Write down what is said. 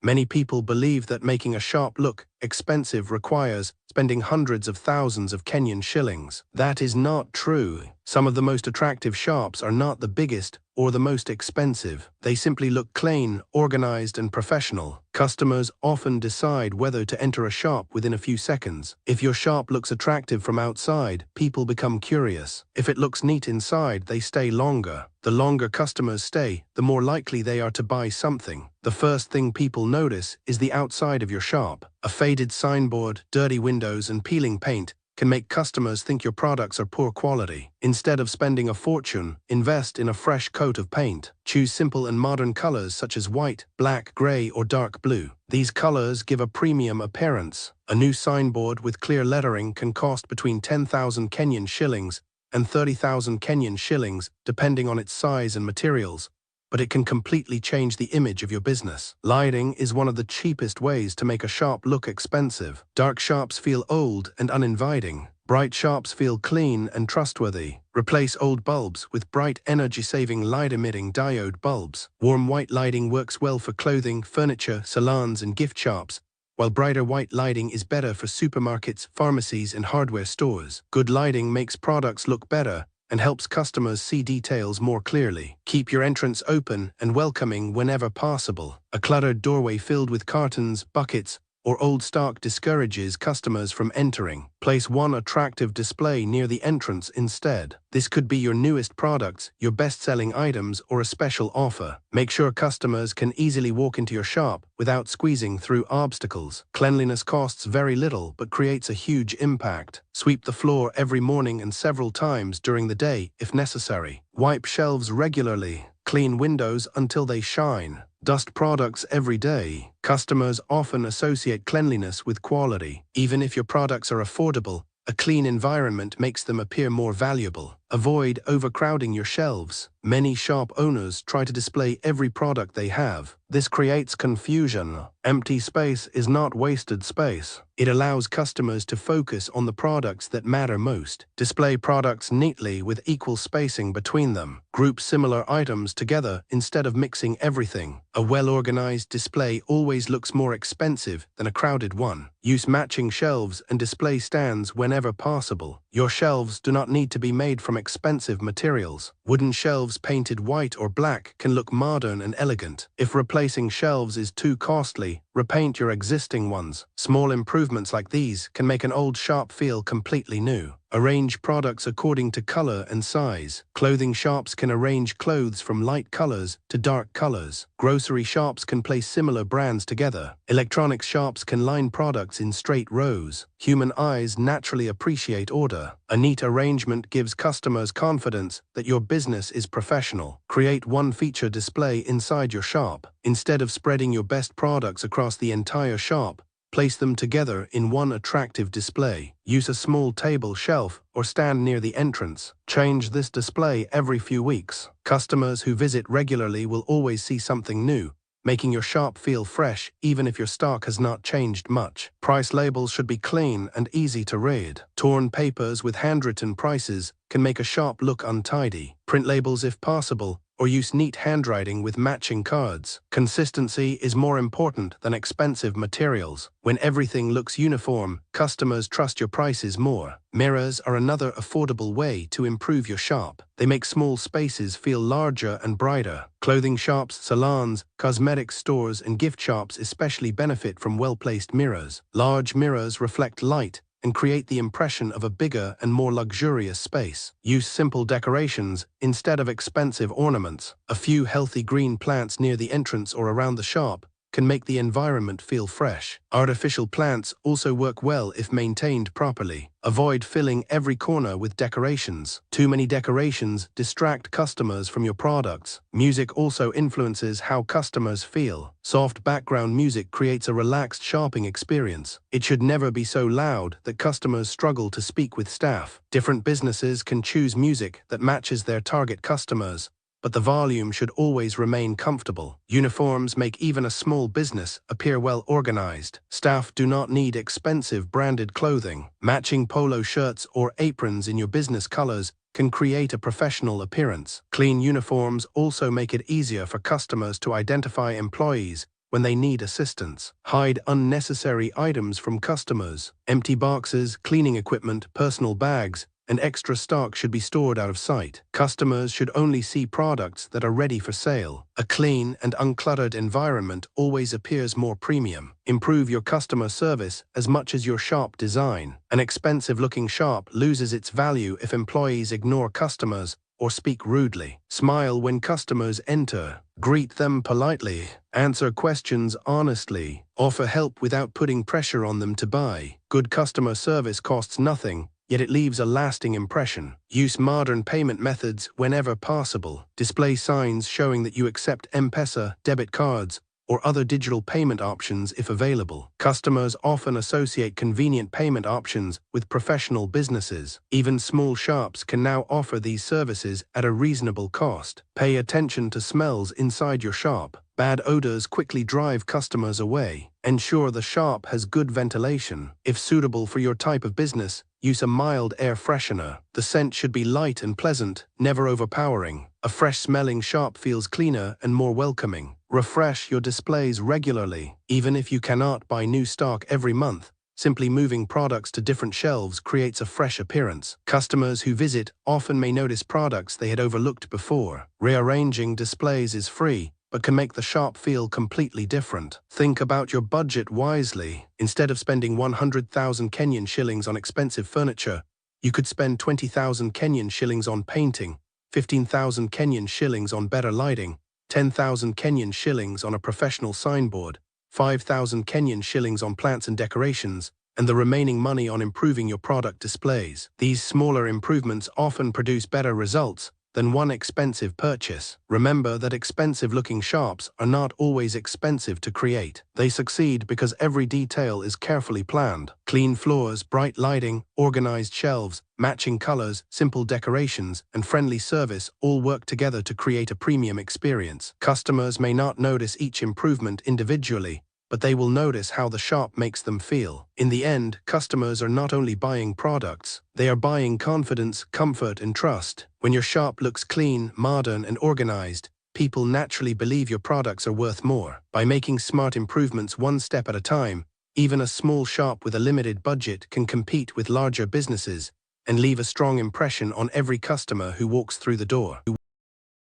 Many people believe that making a shop look expensive requires spending hundreds of thousands of Kenyan shillings. That is not true. Some of the most attractive shops are not the biggest or the most expensive. They simply look clean, organized, and professional. Customers often decide whether to enter a shop within a few seconds. If your shop looks attractive from outside, people become curious. If it looks neat inside, they stay longer. The longer customers stay, the more likely they are to buy something. The first thing people notice is the outside of your shop. A faded signboard, dirty windows, and peeling paint can make customers think your products are poor quality. Instead of spending a fortune, invest in a fresh coat of paint. Choose simple and modern colors such as white, black, gray, or dark blue. These colors give a premium appearance. A new signboard with clear lettering can cost between 10,000 Kenyan shillings and 30,000 Kenyan shillings, depending on its size and materials, but it can completely change the image of your business. Lighting is one of the cheapest ways to make a shop look expensive. Dark shops feel old and uninviting. Bright shops feel clean and trustworthy. Replace old bulbs with bright, energy-saving, light-emitting diode bulbs. Warm white lighting works well for clothing, furniture, salons, and gift shops, while brighter white lighting is better for supermarkets, pharmacies, and hardware stores. Good lighting makes products look better and helps customers see details more clearly. Keep your entrance open and welcoming whenever possible. A cluttered doorway filled with cartons, buckets, or old stock discourages customers from entering. Place one attractive display near the entrance instead. This could be your newest products, your best-selling items, or a special offer. Make sure customers can easily walk into your shop without squeezing through obstacles. Cleanliness costs very little but creates a huge impact. Sweep the floor every morning and several times during the day if necessary. Wipe shelves regularly. Clean windows until they shine. Dust products every day. Customers often associate cleanliness with quality. Even if your products are affordable, a clean environment makes them appear more valuable. Avoid overcrowding your shelves. Many shop owners try to display every product they have. This creates confusion. Empty space is not wasted space. It allows customers to focus on the products that matter most. Display products neatly with equal spacing between them. Group similar items together instead of mixing everything. A well-organized display always looks more expensive than a crowded one. Use matching shelves and display stands whenever possible. Your shelves do not need to be made from expensive materials. Wooden shelves painted white or black can look modern and elegant. If replacing shelves is too costly, repaint your existing ones. Small improvements like these can make an old shop feel completely new. Arrange products according to color and size. Clothing shops can arrange clothes from light colors to dark colors. Grocery shops can place similar brands together. Electronics shops can line products in straight rows. Human eyes naturally appreciate order. A neat arrangement gives customers confidence that your business is professional. Create one feature display inside your shop. Instead of spreading your best products across the entire shop, place them together in one attractive display. Use a small table, shelf, or stand near the entrance. Change this display every few weeks. Customers who visit regularly will always see something new, making your shop feel fresh even if your stock has not changed much. Price labels should be clean and easy to read. Torn papers with handwritten prices can make a shop look untidy. Print labels if possible, or use neat handwriting with matching cards. Consistency is more important than expensive materials. When everything looks uniform, customers trust your prices more. Mirrors are another affordable way to improve your shop. They make small spaces feel larger and brighter. Clothing shops, salons, cosmetic stores, and gift shops especially benefit from well-placed mirrors. Large mirrors reflect light and create the impression of a bigger and more luxurious space. Use simple decorations instead of expensive ornaments. A few healthy green plants near the entrance or around the shop can make the environment feel fresh. Artificial plants also work well if maintained properly. Avoid filling every corner with decorations. Too many decorations distract customers from your products. Music also influences how customers feel. Soft background music creates a relaxed shopping experience. It should never be so loud that customers struggle to speak with staff. Different businesses can choose music that matches their target customers, but the volume should always remain comfortable. Uniforms make even a small business appear well organized. Staff do not need expensive branded clothing. Matching polo shirts or aprons in your business colors can create a professional appearance. Clean uniforms also make it easier for customers to identify employees when they need assistance. Hide unnecessary items from customers. Empty boxes, cleaning equipment, personal bags, and extra stock should be stored out of sight. Customers should only see products that are ready for sale. A clean and uncluttered environment always appears more premium. Improve your customer service as much as your shop design. An expensive-looking shop loses its value if employees ignore customers or speak rudely. Smile when customers enter. Greet them politely. Answer questions honestly. Offer help without putting pressure on them to buy. Good customer service costs nothing, yet it leaves a lasting impression. Use modern payment methods whenever possible. Display signs showing that you accept M-Pesa, debit cards, or other digital payment options if available. Customers often associate convenient payment options with professional businesses. Even small shops can now offer these services at a reasonable cost. Pay attention to smells inside your shop. Bad odors quickly drive customers away. Ensure the shop has good ventilation. If suitable for your type of business, use a mild air freshener. The scent should be light and pleasant, never overpowering. A fresh-smelling shop feels cleaner and more welcoming. Refresh your displays regularly. Even if you cannot buy new stock every month, simply moving products to different shelves creates a fresh appearance. Customers who visit often may notice products they had overlooked before. Rearranging displays is free, but can make the shop feel completely different. Think about your budget wisely. Instead of spending 100,000 Kenyan shillings on expensive furniture, you could spend 20,000 Kenyan shillings on painting, 15,000 Kenyan shillings on better lighting, 10,000 Kenyan shillings on a professional signboard, 5,000 Kenyan shillings on plants and decorations, and the remaining money on improving your product displays. These smaller improvements often produce better results than one expensive purchase. Remember that expensive-looking shops are not always expensive to create. They succeed because every detail is carefully planned. Clean floors, bright lighting, organized shelves, matching colors, simple decorations, and friendly service all work together to create a premium experience. Customers may not notice each improvement individually, but they will notice how the shop makes them feel. In the end, customers are not only buying products, they are buying confidence, comfort, and trust. When your shop looks clean, modern, and organized, people naturally believe your products are worth more. By making smart improvements one step at a time, even a small shop with a limited budget can compete with larger businesses and leave a strong impression on every customer who walks through the door.